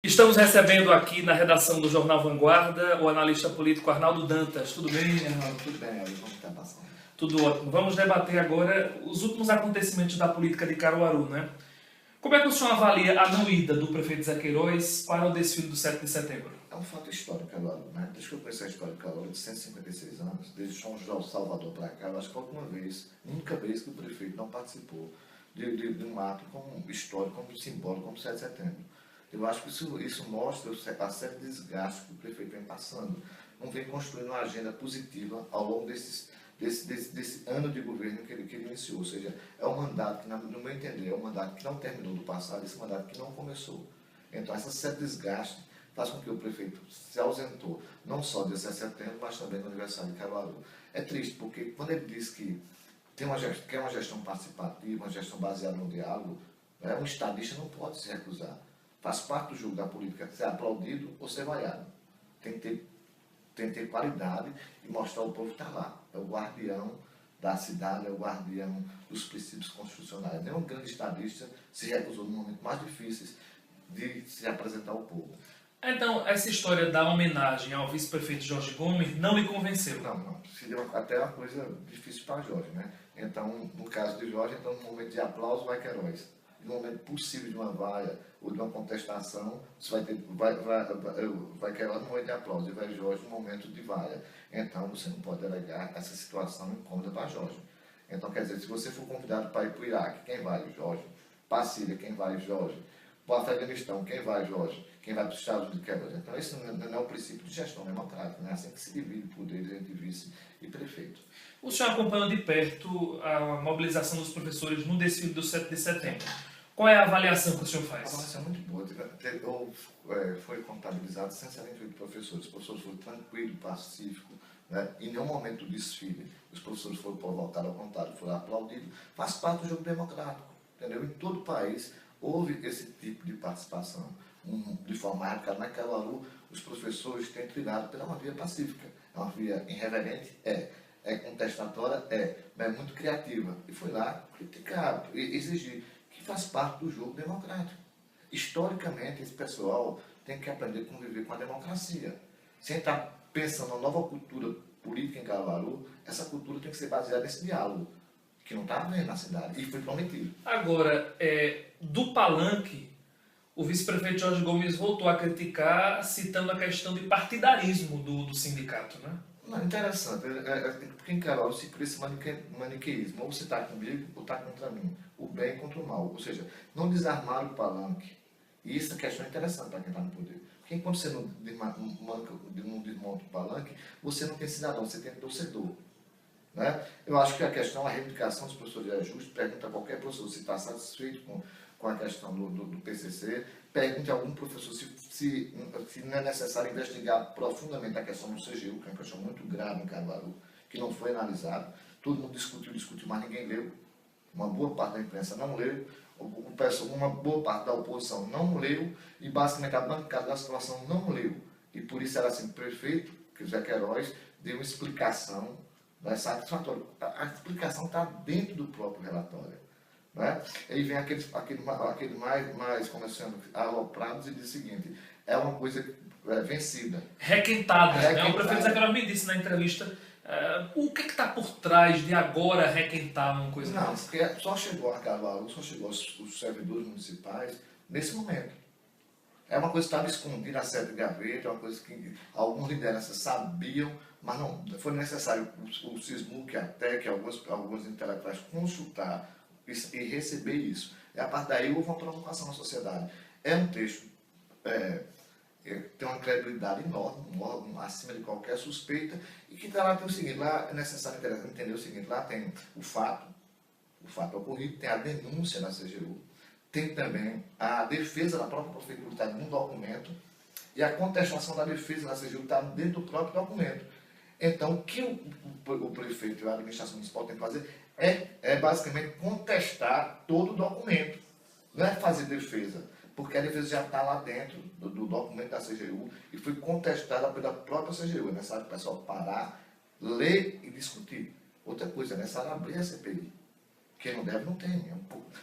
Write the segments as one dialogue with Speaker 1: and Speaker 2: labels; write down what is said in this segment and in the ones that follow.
Speaker 1: Estamos recebendo aqui na redação do Jornal Vanguarda o analista político Arnaldo Dantas. Tudo bem, Arnaldo?
Speaker 2: Tudo bem, Ari, como está passando?
Speaker 1: Tudo ótimo. Vamos debater agora os últimos acontecimentos da política de Caruaru, né? Como é que o senhor avalia a não ida do prefeito Zé Queiroz para o desfile do 7 de setembro?
Speaker 2: É um fato histórico, Caruaru, né? Desde que eu conheço a história de Caruaru, de 156 anos, desde São João Salvador para cá, eu acho que alguma vez, única vez que o prefeito não participou de um ato como histórico, como simbólico, como 7 de setembro. Eu acho que isso mostra a série de desgastes que o prefeito vem passando. Não vem construindo uma agenda positiva ao longo desse ano de governo que ele iniciou. Ou seja, é um mandato que, no meu entender, é um mandato que não terminou do passado, esse mandato que não começou. Então, essa série de desgastes faz com que o prefeito se ausentou, não só de 17 de setembro, mas também no aniversário de Caruaru. É triste, porque quando ele diz que quer uma gestão participativa, uma gestão baseada no diálogo, né, um estadista não pode se recusar. Faz parte do jogo da política ser aplaudido ou ser vaiado. Tem que ter qualidade e mostrar ao povo que está lá. É o guardião da cidade, é o guardião dos princípios constitucionais. Nenhum grande estadista se recusou nos momentos mais difíceis de se apresentar ao povo.
Speaker 1: Então, essa história da homenagem ao vice-prefeito Jorge Gomes não lhe convenceu?
Speaker 2: Não. Seria até uma coisa difícil para Jorge, né? Então, no caso de Jorge, então, no momento de aplauso vai Queiroz. No momento possível de uma vaia ou de uma contestação, você vai Queiroz no momento de aplauso e vai Jorge no momento de vaia. Então, você não pode delegar essa situação incômoda para Jorge. Então, quer dizer, se você for convidado para ir para o Iraque, quem vai? Jorge. Para a Síria, quem vai? Jorge. Para o Afeganistão, quem vai? Jorge. Quem vai para os Estados Unidos, Queiroz. Então, esse não é o princípio de gestão democrática, né? Assim que se divide poderes entre vice e prefeito.
Speaker 1: O senhor acompanhou de perto a mobilização dos professores no desfile do 7 de setembro. Qual é a avaliação que o senhor faz?
Speaker 2: A avaliação é muito boa. Foi contabilizado 178 professores. Os professores foram tranquilos, pacíficos, né? Em nenhum momento do desfile os professores foram provocados, ao contrário, foram aplaudidos. Faz parte do jogo democrático, entendeu? Em todo o país houve esse tipo de participação. De forma radical, na Caruaru, os professores têm trilhado pela uma via pacífica. É uma via irreverente? É contestatória? Mas é muito criativa. E foi lá criticar, exigir, que faz parte do jogo democrático. Historicamente, esse pessoal tem que aprender a conviver com a democracia. Se a gente está pensando na nova cultura política em Caruaru, essa cultura tem que ser baseada nesse diálogo, que não está havendo na cidade, e foi prometido.
Speaker 1: Agora, do palanque, o vice-prefeito Jorge Gomes voltou a criticar, citando a questão de partidarismo do sindicato, né?
Speaker 2: Não, interessante, porque em Caruaru se cria esse maniqueísmo, ou você está comigo ou está contra mim, o bem contra o mal, ou seja, não desarmar o palanque. E essa questão é interessante para quem está no poder, porque enquanto você não desmonta o palanque, você não tem cidadão, você tem torcedor. Né? Eu acho que a questão, a reivindicação dos professores de ajuste, pergunta a qualquer professor se está satisfeito com a questão do PCC, pergunte a algum professor se não é necessário investigar profundamente a questão do CGU, que é uma questão muito grave em Caruaru, que não foi analisado. Todo mundo discutiu, mas ninguém leu. Uma boa parte da imprensa não leu, uma boa parte da oposição não leu, e basicamente a bancada da situação não leu. E por isso era assim, o prefeito, que Zé Queiroz, deu uma explicação satisfatória. A explicação está dentro do próprio relatório. Né? Aí vem aquele mais começando aloprados e diz o seguinte: é uma coisa vencida.
Speaker 1: Requentada. Né? O prefeito Zé Queiroz me disse na entrevista o que está por trás de agora requentar uma coisa
Speaker 2: Não,
Speaker 1: dessa?
Speaker 2: porque só chegou a Caruaru, só chegou os servidores municipais nesse momento. É uma coisa que estava escondida a sete gaveta, é uma coisa que alguns lideranças sabiam, mas não foi necessário o SISMUC, até que alguns intelectuais consultar e receber isso. E a partir daí houve uma provocação na sociedade. É um texto, tem uma credibilidade enorme, um órgão acima de qualquer suspeita, e que lá tem o seguinte, lá é necessário entender o seguinte, lá tem o fato ocorrido, tem a denúncia na CGU, tem também a defesa da própria prefeitura, está num documento, e a contestação da defesa na CGU está dentro do próprio documento. Então, o que o prefeito e a administração municipal tem que fazer é basicamente contestar todo o documento. Não é fazer defesa, porque a defesa já está lá dentro do documento da CGU e foi contestada pela própria CGU. É necessário o pessoal parar, ler e discutir. Outra coisa, é necessário abrir a CPI. Quem não deve, não tem.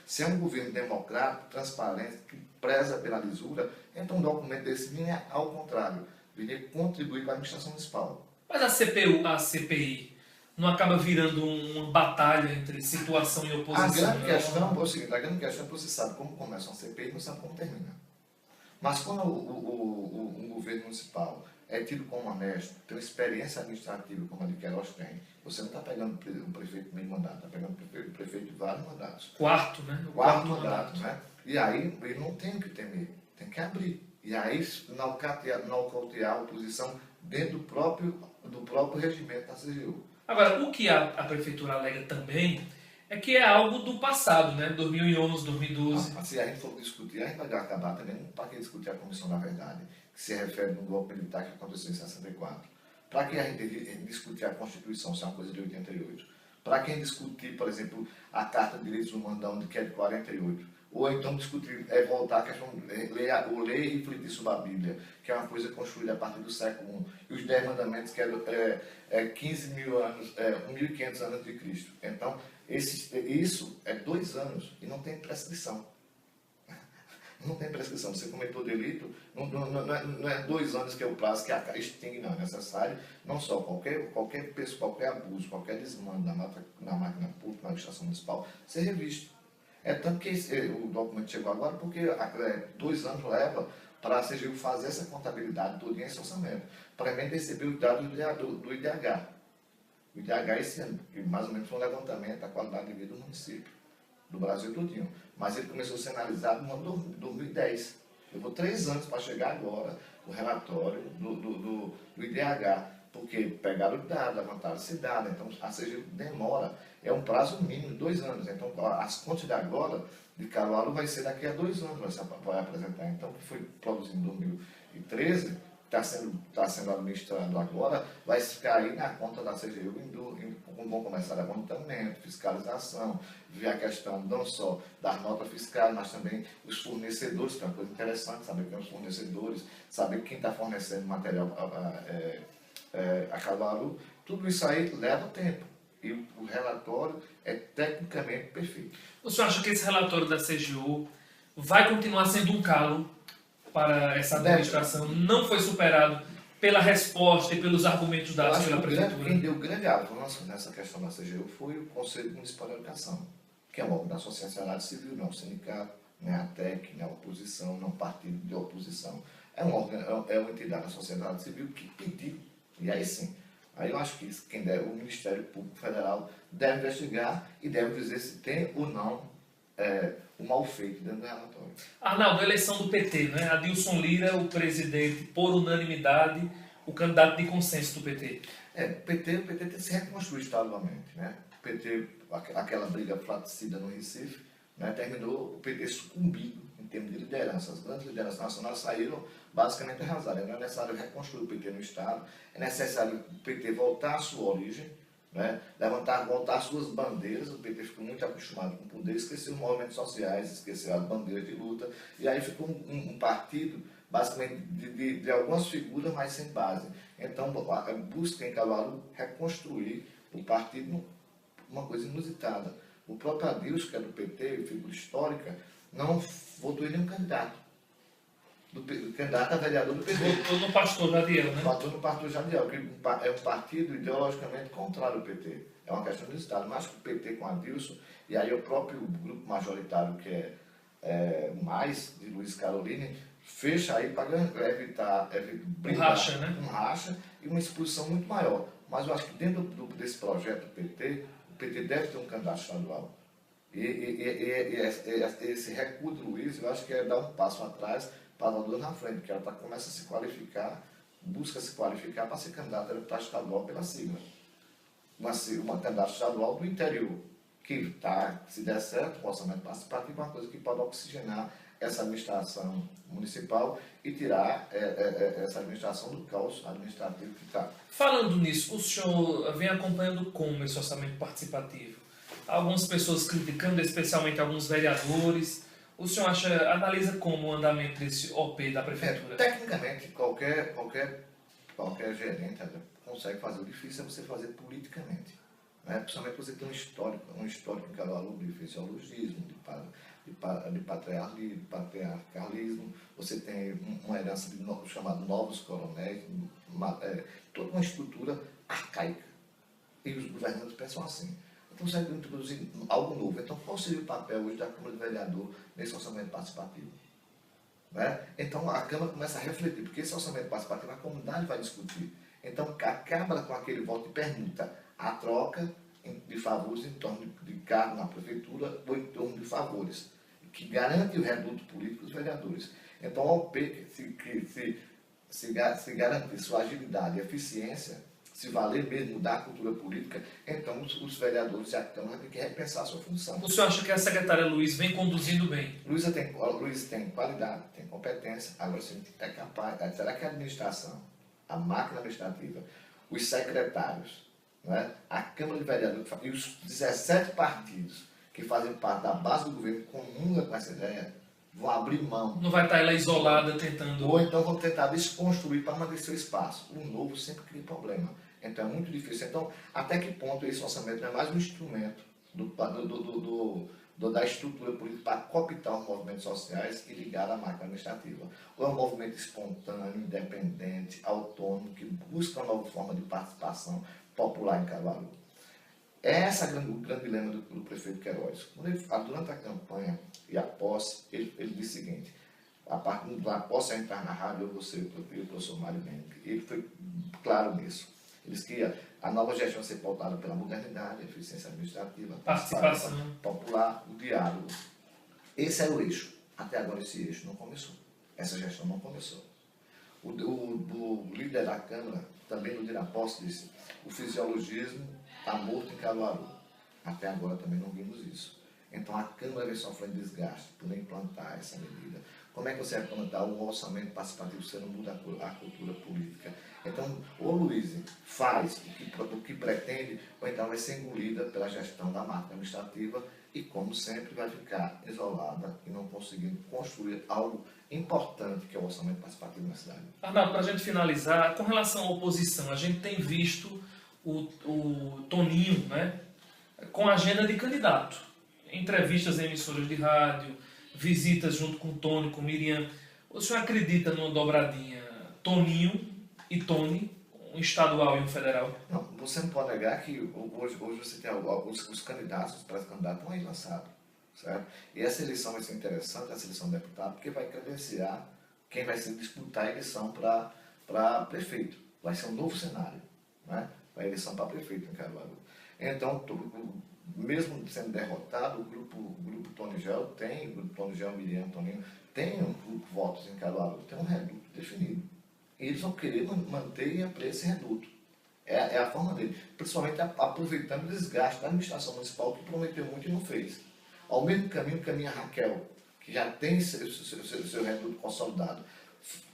Speaker 2: Se é um governo democrático, transparente, que preza pela lisura, então um documento desse vinha ao contrário, vinha contribuir para a administração municipal.
Speaker 1: Mas a CPI, não acaba virando uma batalha entre situação e
Speaker 2: A
Speaker 1: oposição?
Speaker 2: grande questão é o seguinte, a grande questão é que você sabe como começa uma CPI e não sabe como termina. Mas quando um governo municipal é tido como honesto, tem uma experiência administrativa como a de Queiroz tem, você não está pegando um prefeito de meio mandato, está pegando um prefeito de vários mandatos.
Speaker 1: Quarto, né? O
Speaker 2: Quarto mandato, né? E aí ele não tem o que temer, tem que abrir. E aí nocautear a oposição dentro do próprio regimento da CGU.
Speaker 1: Agora, o que a prefeitura alega também é que é algo do passado, né? 2011, 2012.
Speaker 2: Se a gente for discutir, a gente vai acabar também, para que discutir a Comissão da Verdade, que se refere no golpe militar que aconteceu em 64. Para que a gente discutir a Constituição, se é uma coisa de 88. Para quem discutir, por exemplo, a Carta de Direitos Humanos, que é de 48. Ou então discutir, voltar a questão, ler e refletir sobre a Bíblia, que é uma coisa construída a partir do século I. E os 10 mandamentos, que é 15 mil anos, 1.500 anos de Cristo. Então, isso é 2 anos e não tem prescrição. Não tem prescrição. Você cometeu delito, não é 2 anos que é o prazo que extingue, não. É necessário, não só qualquer pessoa, qualquer abuso, qualquer desmando na máquina pública, na administração municipal, ser revisto. É tanto que o documento chegou agora porque 2 anos leva para a CGU fazer essa contabilidade todo esse orçamento, para mim receber os dados do IDH. O IDH esse ano, que mais ou menos foi um levantamento da qualidade de vida do município, do Brasil todinho. Mas ele começou a ser analisado no ano 2010. Levou 3 anos para chegar agora o relatório do IDH, porque pegaram o dado, levantaram esse dado, então a CGU demora, é um prazo mínimo de 2 anos. Então as contas de agora, de Caruaru, vai ser daqui a 2 anos, vai apresentar. Então, o que foi produzido em 2013, está sendo administrado agora, vai cair na conta da CGU, vão começar levantamento, fiscalização, ver a questão não só das notas fiscais, mas também os fornecedores, que é uma coisa interessante, saber quem são os fornecedores, saber quem está fornecendo material a Caruaru. Tudo isso aí leva tempo. E o relatório é tecnicamente perfeito.
Speaker 1: O senhor acha que esse relatório da CGU vai continuar sendo um calo para essa administração? Não foi superado pela resposta e pelos argumentos dados pela prefeitura?
Speaker 2: Quem deu grande avanço nessa questão da CGU foi o Conselho Municipal de Educação, que é um órgão da sociedade civil, não é um sindicato, não é a TEC, não é a oposição, não é um partido de oposição. É um órgão, é uma entidade da sociedade civil que pediu. E aí sim, aí eu acho que o Ministério Público Federal deve investigar e deve dizer se tem ou não o mal feito dentro do relatório.
Speaker 1: Arnaldo, eleição do PT, né? Adilson Lira, o presidente, por unanimidade, o candidato de consenso do PT.
Speaker 2: O PT tem que se reconstruir estadualmente, né? O PT, aquela briga fratricida no Recife, né, terminou o PT sucumbido em termos de liderança. As grandes lideranças nacionais saíram basicamente arrasadas. Não é necessário reconstruir o PT no Estado, é necessário o PT voltar à sua origem, né, voltar às suas bandeiras. O PT ficou muito acostumado com o poder, esqueceu os movimentos sociais, esqueceu as bandeiras de luta, e aí ficou um partido basicamente de algumas figuras, mas sem base. Então, busca em Caruaru reconstruir o partido, uma coisa inusitada. O próprio Adilson, que é do PT, figura histórica, não votou em nenhum candidato. Candidato a vereador do PT.
Speaker 1: Votou no pastor Jadiel, né?
Speaker 2: Votou no pastor Jadiel, que é um partido ideologicamente contrário ao PT. É uma questão do Estado. Mais que o PT com Adilson, e aí o próprio grupo majoritário, que é mais, de Luiz Caroline, fecha aí para evitar um racha e uma expulsão muito maior. Mas eu acho que dentro desse projeto do PT, o PT deve ter um candidato estadual. E esse recuo do Luiz, eu acho que é dar um passo atrás para a Duda na frente, porque ela começa a se qualificar, busca se qualificar para ser candidata a deputado estadual pela sigla. Uma candidata estadual do interior, que se der certo, o orçamento participativo é uma coisa que pode oxigenar essa administração municipal e tirar essa administração do caos administrativo que está.
Speaker 1: Falando nisso, o senhor vem acompanhando como esse orçamento participativo? Algumas pessoas criticando, especialmente alguns vereadores. O senhor analisa como o andamento desse OP da prefeitura?
Speaker 2: Tecnicamente, qualquer gerente consegue fazer. O difícil é você fazer politicamente. Né? Principalmente você tem um histórico em Caruaru de fisiologismo, de patriarcalismo, você tem uma herança chamada novos coronéis, toda uma estrutura arcaica. E os governantes pensam assim. Então, você tem que introduzir algo novo. Então, qual seria o papel hoje da Câmara de Vereador nesse orçamento participativo? Né? Então, a Câmara começa a refletir, porque esse orçamento participativo a comunidade vai discutir. Então, acaba com aquele voto de permuta, a troca de favores em torno de cargo na prefeitura ou em torno de favores, que garante o reduto político dos vereadores. Então, a OP, se garantir sua agilidade e eficiência, se valer mesmo da cultura política, então os vereadores e a Câmara têm que repensar a sua função.
Speaker 1: O senhor acha que a secretária Luiz vem conduzindo bem?
Speaker 2: Luiz tem qualidade, tem competência, agora sim é capaz. Será que a administração, a máquina administrativa, os secretários, né, a Câmara de Vereadores e os 17 partidos que fazem parte da base do governo comungam com essa ideia, vão abrir mão?
Speaker 1: Não vai estar ela isolada tentando...
Speaker 2: Ou então vão tentar desconstruir para manter seu espaço. O novo sempre cria problema. Então é muito difícil. Então, até que ponto esse orçamento não é mais um instrumento da estrutura política para cooptar os movimentos sociais e ligar à máquina administrativa? Ou é um movimento espontâneo, independente, autônomo, que busca uma nova forma de participação popular em Caruaru? Esse é o grande dilema do prefeito Queiroz. Durante a campanha e a posse, ele disse o seguinte: a partir da posse a entrar na rádio, eu vou ser o professor Mário Mendes. Ele foi claro nisso. Ele disse que a nova gestão ser pautada pela modernidade, a eficiência administrativa,
Speaker 1: participação
Speaker 2: popular, o diálogo. Esse é o eixo. Até agora esse eixo não começou. Essa gestão não começou. O líder da Câmara, também no dia da posse, disse: o fisiologismo está morto em Caruaru. Até agora também não vimos isso. Então a Câmara vem sofrendo desgaste por implantar essa medida. Como é que você vai implantar um orçamento participativo se não muda a cultura política? Então, ou Luiz faz o que pretende, ou então vai ser engolida pela gestão da máquina administrativa e, como sempre, vai ficar isolada e não conseguindo construir algo importante que é o orçamento participativo na cidade.
Speaker 1: Arnaldo, para a gente finalizar, com relação à oposição, a gente tem visto o Toninho, né, com agenda de candidato. Entrevistas em emissoras de rádio, visitas junto com o Tony, com Miriam. O senhor acredita numa dobradinha Toninho e Tony, um estadual e um federal?
Speaker 2: Não, você não pode negar que hoje você tem os candidatos, os pré-candidatos estão aí lançados, certo? E essa eleição vai ser interessante, essa eleição de deputado, porque vai credenciar quem vai se disputar a eleição para prefeito. Vai ser um novo cenário, né? A eleição para prefeito em Caruaru. Então, mesmo sendo derrotado, o grupo Tony Gel tem, o grupo Tony Gel, Miriam, Toninho, tem um grupo de votos em Caruaru, tem um reduto definido. E eles vão querer manter e ampliar esse reduto. É a forma dele. Principalmente aproveitando o desgaste da administração municipal, que prometeu muito e não fez. Ao mesmo caminho, caminha a Raquel, que já tem seu reduto consolidado,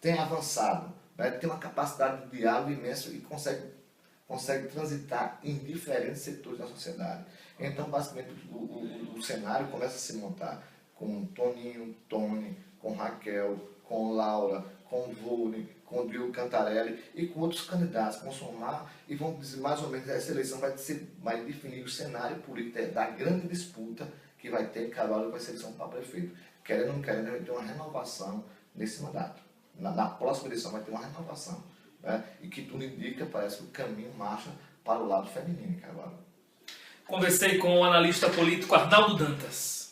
Speaker 2: tem avançado, né, tem uma capacidade de diálogo imensa e consegue transitar em diferentes setores da sociedade. Então, basicamente, o cenário começa a se montar com Toninho, Tony, com Raquel, com Laura, com Vôlei, com Diogo Cantarelli e com outros candidatos que vão somar e vão dizer mais ou menos essa eleição vai definir o cenário político da grande disputa que vai ter em Caruaru com a eleição para prefeito. Querendo ou não querendo, vai ter uma renovação nesse mandato. Na próxima eleição vai ter uma renovação. Né? E que tudo indica, parece que o caminho marcha para o lado feminino em Caruaru.
Speaker 1: Conversei com o analista político Arnaldo Dantas.